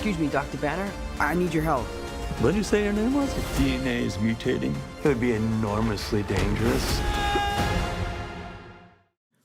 Excuse me, Dr. Banner. I need your help. What did you say your name was? If DNA is mutating, it would be enormously dangerous.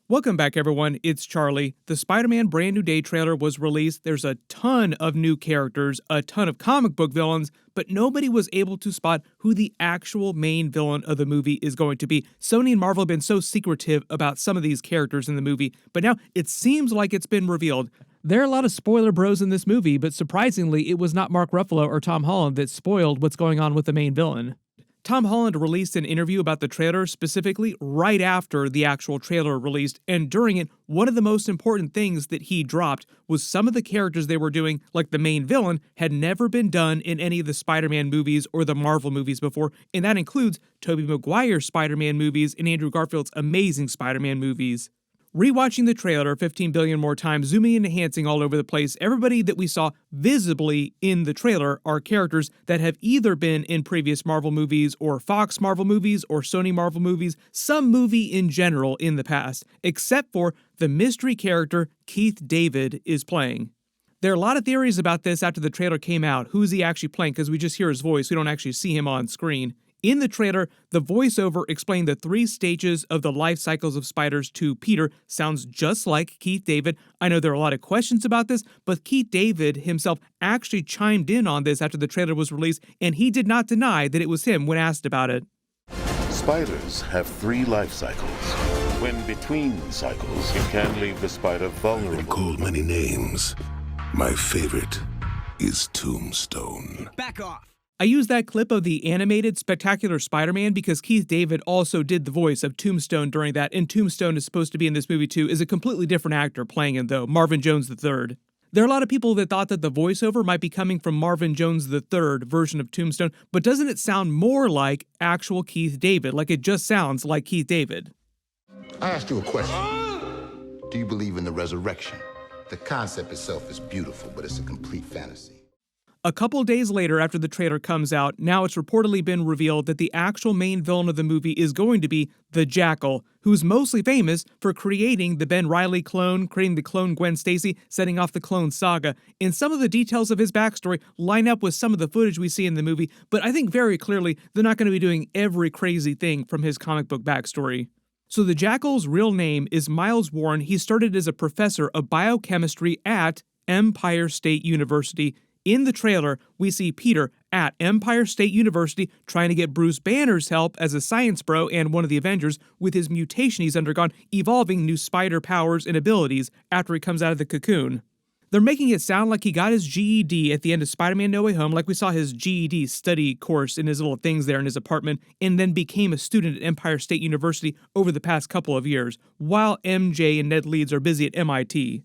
Welcome back, everyone. It's Charlie. The Spider-Man Brand New Day trailer was released. There's a ton of new characters, a ton of comic book villains, but nobody was able to spot who the actual main villain of the movie is going to be. Sony and Marvel have been so secretive about some of these characters in the movie, but now it seems like it's been revealed. There are a lot of spoiler bros in this movie, but surprisingly, it was not Mark Ruffalo or Tom Holland that spoiled what's going on with the main villain. Tom Holland released an interview about the trailer specifically right after the actual trailer released, and during it, one of the most important things that he dropped was some of the characters they were doing, like the main villain, had never been done in any of the Spider-Man movies or the Marvel movies before, and that includes Tobey Maguire's Spider-Man movies and Andrew Garfield's Amazing Spider-Man movies. Rewatching the trailer 15 billion more times, zooming and enhancing all over the place, everybody that we saw visibly in the trailer are characters that have either been in previous Marvel movies or Fox Marvel movies or Sony Marvel movies, some movie in general in the past, except for the mystery character Keith David is playing. There are a lot of theories about this after the trailer came out. Who is he actually playing? Because we just hear his voice. We don't actually see him on screen. In the trailer, the voiceover explained the 3 stages of the life cycles of spiders to Peter. Sounds just like Keith David. I know there are a lot of questions about this, but Keith David himself actually chimed in on this after the trailer was released, and he did not deny that it was him when asked about it. Spiders have 3 life cycles. When between cycles, it can leave the spider vulnerable. I've been called many names. My favorite is Tombstone. Back off. I use that clip of the animated Spectacular Spider-Man because Keith David also did the voice of Tombstone during that, and Tombstone is supposed to be in this movie too, is a completely different actor playing him though, Marvin Jones III. There are a lot of people that thought that the voiceover might be coming from Marvin Jones III version of Tombstone, but doesn't it sound more like actual Keith David, like it just sounds like Keith David? I asked you a question. Do you believe in the resurrection? The concept itself is beautiful, but it's a complete fantasy. A couple days later after the trailer comes out, now it's reportedly been revealed that the actual main villain of the movie is going to be the Jackal, who's mostly famous for creating the Ben Reilly clone, creating the clone Gwen Stacy, setting off the clone saga. And some of the details of his backstory line up with some of the footage we see in the movie, but I think very clearly they're not going to be doing every crazy thing from his comic book backstory. So the Jackal's real name is Miles Warren. He started as a professor of biochemistry at Empire State University. In the trailer, we see Peter at Empire State University trying to get Bruce Banner's help as a science bro and one of the Avengers with his mutation he's undergone, evolving new spider powers and abilities after he comes out of the cocoon. They're making it sound like he got his GED at the end of Spider-Man No Way Home, like we saw his GED study course in his little things there in his apartment, and then became a student at Empire State University over the past couple of years, while MJ and Ned Leeds are busy at MIT.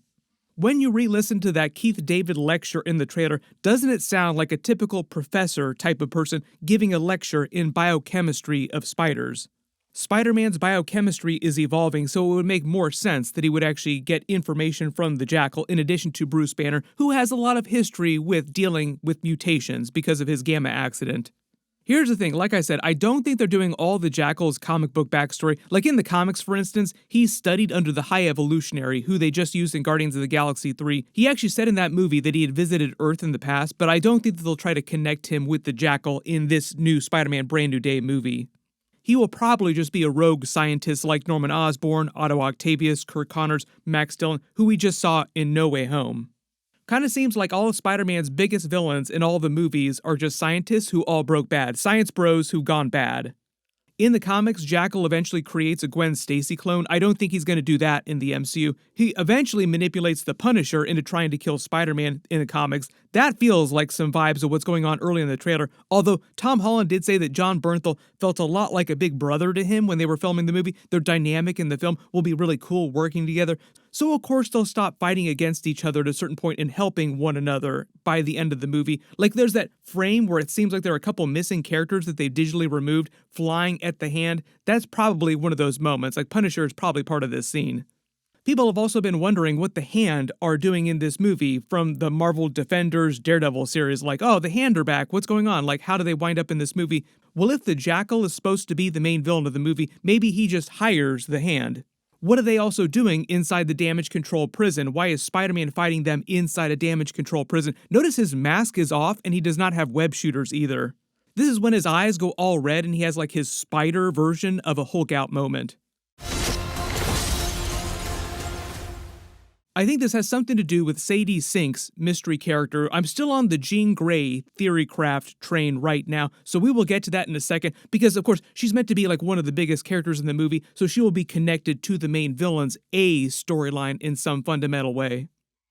When you re-listen to that Keith David lecture in the trailer, doesn't it sound like a typical professor type of person giving a lecture in biochemistry of spiders? Spider-Man's biochemistry is evolving, so it would make more sense that he would actually get information from the Jackal in addition to Bruce Banner, who has a lot of history with dealing with mutations because of his gamma accident. Here's the thing, like I said, I don't think they're doing all the Jackal's comic book backstory. Like in the comics, for instance, he studied under the High Evolutionary, who they just used in Guardians of the Galaxy 3. He actually said in that movie that he had visited Earth in the past, but I don't think that they'll try to connect him with the Jackal in this new Spider-Man Brand New Day movie. He will probably just be a rogue scientist like Norman Osborn, Otto Octavius, Kirk Connors, Max Dillon, who we just saw in No Way Home. Kind of seems like all of Spider-Man's biggest villains in all the movies are just scientists who all broke bad, science bros who gone bad. In the comics, Jackal eventually creates a Gwen Stacy clone. I don't think he's going to do that in the MCU. He eventually manipulates the Punisher into trying to kill Spider-Man in the comics. That feels like some vibes of what's going on early in the trailer, although Tom Holland did say that John Bernthal felt a lot like a big brother to him when they were filming the movie. Their dynamic in the film will be really cool working together. So of course they'll stop fighting against each other at a certain point and helping one another by the end of the movie. Like there's that frame where it seems like there are a couple missing characters that they digitally removed flying at the hand. That's probably one of those moments. Like Punisher is probably part of this scene. People have also been wondering what the Hand are doing in this movie from the Marvel Defenders Daredevil series. Like, oh, the Hand are back. What's going on? Like, how do they wind up in this movie? Well, if the Jackal is supposed to be the main villain of the movie, maybe he just hires the Hand. What are they also doing inside the damage control prison? Why is Spider-Man fighting them inside a damage control prison? Notice his mask is off and he does not have web shooters either. This is when his eyes go all red and he has like his spider version of a Hulk out moment. I think this has something to do with Sadie Sink's mystery character. I'm still on the Jean Grey theory craft train right now, so we will get to that in a second, because of course she's meant to be like one of the biggest characters in the movie, so she will be connected to the main villain's A storyline in some fundamental way.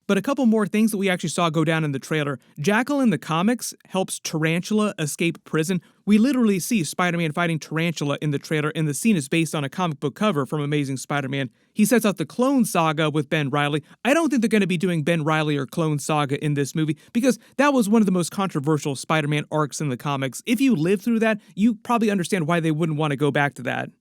But a couple more things that we actually saw go down in the trailer. Jackal in the comics helps Tarantula escape prison. We literally see Spider-Man fighting Tarantula in the trailer, and the scene is based on a comic book cover from Amazing Spider-Man. He sets out the Clone Saga with Ben Reilly. I don't think they're going to be doing Ben Reilly or Clone Saga in this movie, because that was one of the most controversial Spider-Man arcs in the comics. If you lived through that, you probably understand why they wouldn't want to go back to that.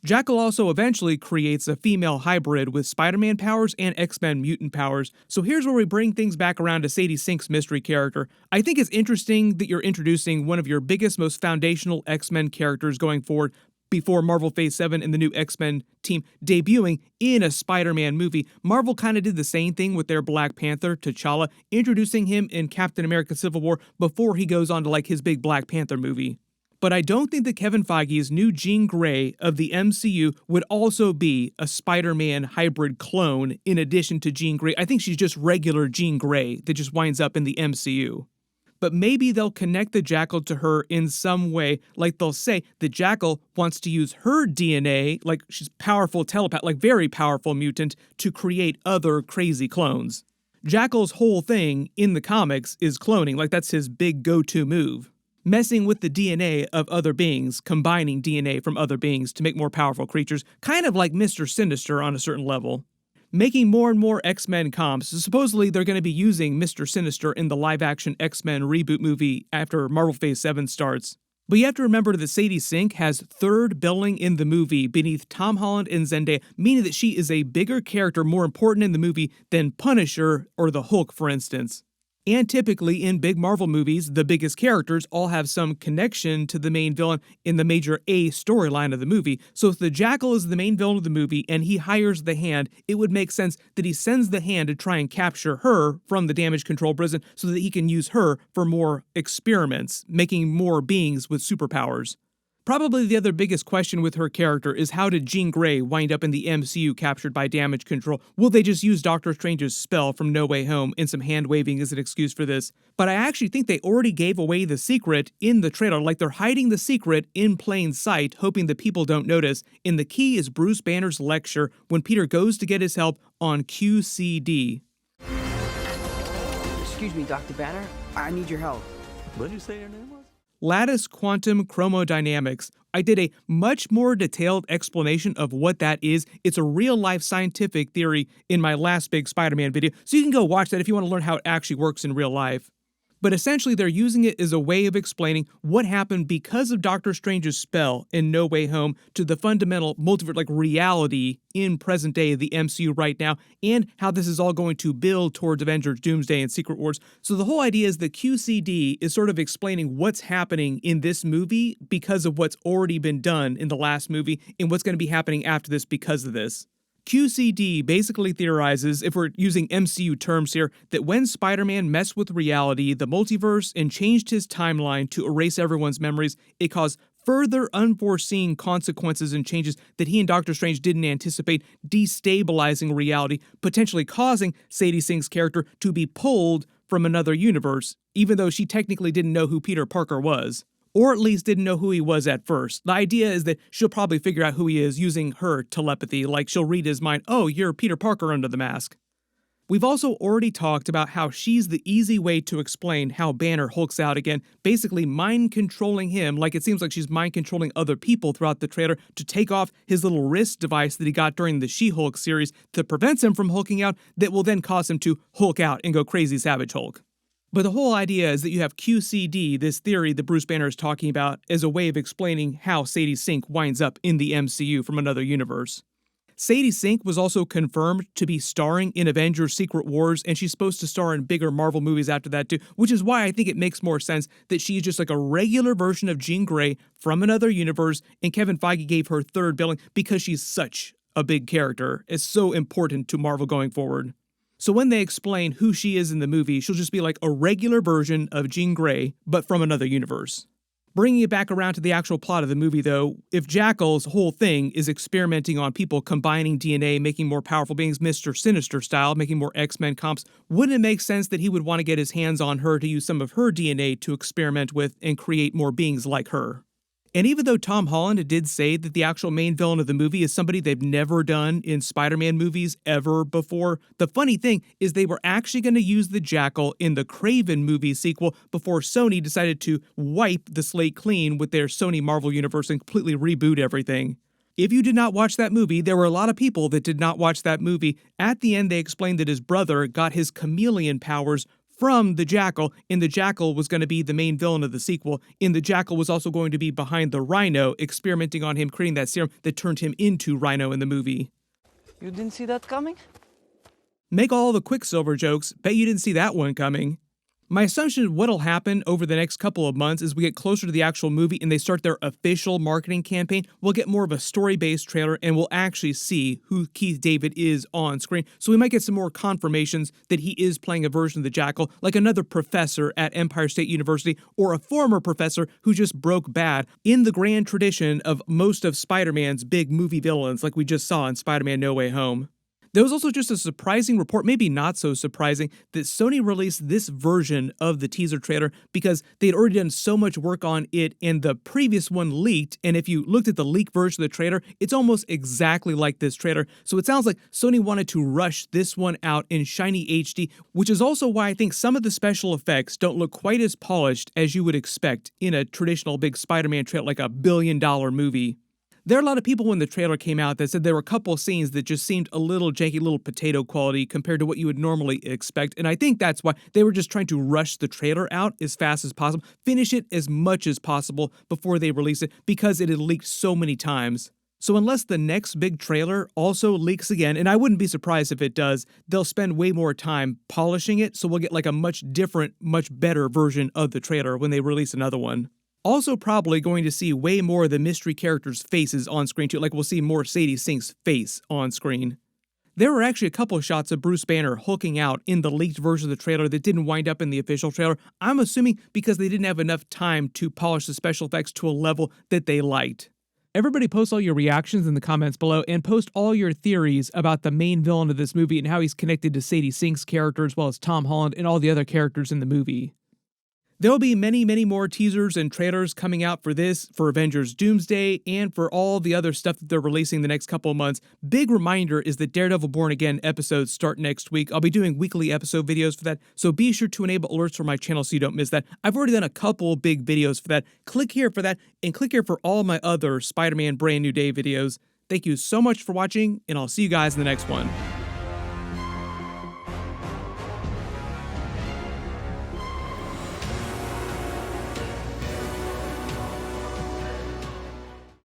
Jackal also eventually creates a female hybrid with Spider-Man powers and X-Men mutant powers. So here's where we bring things back around to Sadie Sink's mystery character. I think it's interesting that you're introducing one of your biggest, most foundational X-Men characters going forward before Marvel Phase 7 and the new X-Men team debuting in a Spider-Man movie. Marvel kind of did the same thing with their Black Panther, T'Challa, introducing him in Captain America Civil War before he goes on to like his big Black Panther movie. But I don't think that Kevin Feige's new Jean Grey of the MCU would also be a Spider-Man hybrid clone in addition to Jean Grey. I think she's just regular Jean Grey that just winds up in the MCU. But maybe they'll connect the Jackal to her in some way, like they'll say the Jackal wants to use her DNA, like she's powerful telepath, like very powerful mutant, to create other crazy clones. Jackal's whole thing in the comics is cloning, like that's his big go-to move. Messing with the DNA of other beings, combining DNA from other beings to make more powerful creatures, kind of like Mr. Sinister on a certain level. Making more and more X-Men comps. Supposedly they're going to be using Mr. Sinister in the live-action X-Men reboot movie after Marvel Phase 7 starts. But you have to remember that Sadie Sink has third billing in the movie beneath Tom Holland and Zendaya, meaning that she is a bigger character, more important in the movie than Punisher or the Hulk, for instance. And typically in big Marvel movies, the biggest characters all have some connection to the main villain in the major A storyline of the movie. So if the Jackal is the main villain of the movie and he hires the Hand, it would make sense that he sends the Hand to try and capture her from the damage control prison so that he can use her for more experiments, making more beings with superpowers. Probably the other biggest question with her character is how did Jean Grey wind up in the MCU captured by damage control? Will they just use Doctor Strange's spell from No Way Home and some hand-waving as an excuse for this? But I actually think they already gave away the secret in the trailer, like they're hiding the secret in plain sight, hoping that people don't notice. And the key is Bruce Banner's lecture when Peter goes to get his help on QCD. Excuse me, Dr. Banner. I need your help. What did you say your name was? Lattice quantum chromodynamics. I did a much more detailed explanation of what that is. It's a real-life scientific theory in my last big Spider-Man video, so you can go watch that if you want to learn how it actually works in real life. But essentially, they're using it as a way of explaining what happened because of Doctor Strange's spell in No Way Home to the fundamental multiverse, like reality in present day of the MCU right now, and how this is all going to build towards Avengers, Doomsday, and Secret Wars. So the whole idea is the QCD is sort of explaining what's happening in this movie because of what's already been done in the last movie and what's going to be happening after this because of this. QCD basically theorizes, if we're using MCU terms here, that when Spider-Man messed with reality, the multiverse, and changed his timeline to erase everyone's memories, it caused further unforeseen consequences and changes that he and Doctor Strange didn't anticipate, destabilizing reality, potentially causing Sadie Sink's character to be pulled from another universe, even though she technically didn't know who Peter Parker was. Or at least didn't know who he was at first. The idea is that she'll probably figure out who he is using her telepathy, like she'll read his mind, oh, you're Peter Parker under the mask. We've also already talked about how she's the easy way to explain how Banner hulks out again, basically mind-controlling him, like it seems like she's mind-controlling other people throughout the trailer to take off his little wrist device that he got during the She-Hulk series that prevents him from hulking out, that will then cause him to hulk out and go crazy Savage Hulk. But the whole idea is that you have QCD, this theory that Bruce Banner is talking about, as a way of explaining how Sadie Sink winds up in the MCU from another universe. Sadie Sink was also confirmed to be starring in Avengers Secret Wars, and she's supposed to star in bigger Marvel movies after that too, which is why I think it makes more sense that she's just like a regular version of Jean Grey from another universe, and Kevin Feige gave her third billing because she's such a big character. It's so important to Marvel going forward. So when they explain who she is in the movie, she'll just be like a regular version of Jean Grey, but from another universe. Bringing it back around to the actual plot of the movie, though, if Jackal's whole thing is experimenting on people, combining DNA, making more powerful beings, Mr. Sinister style, making more X-Men comps, wouldn't it make sense that he would want to get his hands on her to use some of her DNA to experiment with and create more beings like her? And even though Tom Holland did say that the actual main villain of the movie is somebody they've never done in Spider-Man movies ever before, the funny thing is they were actually going to use the Jackal in the Kraven movie sequel before Sony decided to wipe the slate clean with their Sony Marvel Universe and completely reboot everything. If you did not watch that movie, there were a lot of people that did not watch that movie. At the end, they explained that his brother got his chameleon powers from the Jackal, and the Jackal was going to be the main villain of the sequel, and the Jackal was also going to be behind the Rhino, experimenting on him, creating that serum that turned him into Rhino in the movie. You didn't see that coming? Make all the Quicksilver jokes, bet you didn't see that one coming. My assumption of what'll happen over the next couple of months as we get closer to the actual movie and they start their official marketing campaign, we'll get more of a story-based trailer and we'll actually see who Keith David is on screen. So we might get some more confirmations that he is playing a version of the Jackal, like another professor at Empire State University or a former professor who just broke bad in the grand tradition of most of Spider-Man's big movie villains like we just saw in Spider-Man No Way Home. There was also just a surprising report, maybe not so surprising, that Sony released this version of the teaser trailer because they had already done so much work on it and the previous one leaked, and if you looked at the leaked version of the trailer, it's almost exactly like this trailer. So it sounds like Sony wanted to rush this one out in shiny HD, which is also why I think some of the special effects don't look quite as polished as you would expect in a traditional big Spider-Man trailer like a billion-dollar movie. There are a lot of people when the trailer came out that said there were a couple of scenes that just seemed a little janky, little potato quality compared to what you would normally expect, and I think that's why they were just trying to rush the trailer out as fast as possible, finish it as much as possible before they release it because it had leaked so many times. So unless the next big trailer also leaks again, and I wouldn't be surprised if it does, they'll spend way more time polishing it, so we'll get like a much different, much better version of the trailer when they release another one. Also probably going to see way more of the mystery characters' faces on screen too, like we'll see more Sadie Sink's face on screen. There were actually a couple of shots of Bruce Banner hulking out in the leaked version of the trailer that didn't wind up in the official trailer, I'm assuming because they didn't have enough time to polish the special effects to a level that they liked. Everybody post all your reactions in the comments below and post all your theories about the main villain of this movie and how he's connected to Sadie Sink's character as well as Tom Holland and all the other characters in the movie. There will be many, many more teasers and trailers coming out for this, for Avengers Doomsday, and for all the other stuff that they're releasing the next couple of months. Big reminder is that Daredevil Born Again episodes start next week. I'll be doing weekly episode videos for that, so be sure to enable alerts for my channel so you don't miss that. I've already done a couple big videos for that. Click here for that, and click here for all my other Spider-Man Brand New Day videos. Thank you so much for watching, and I'll see you guys in the next one.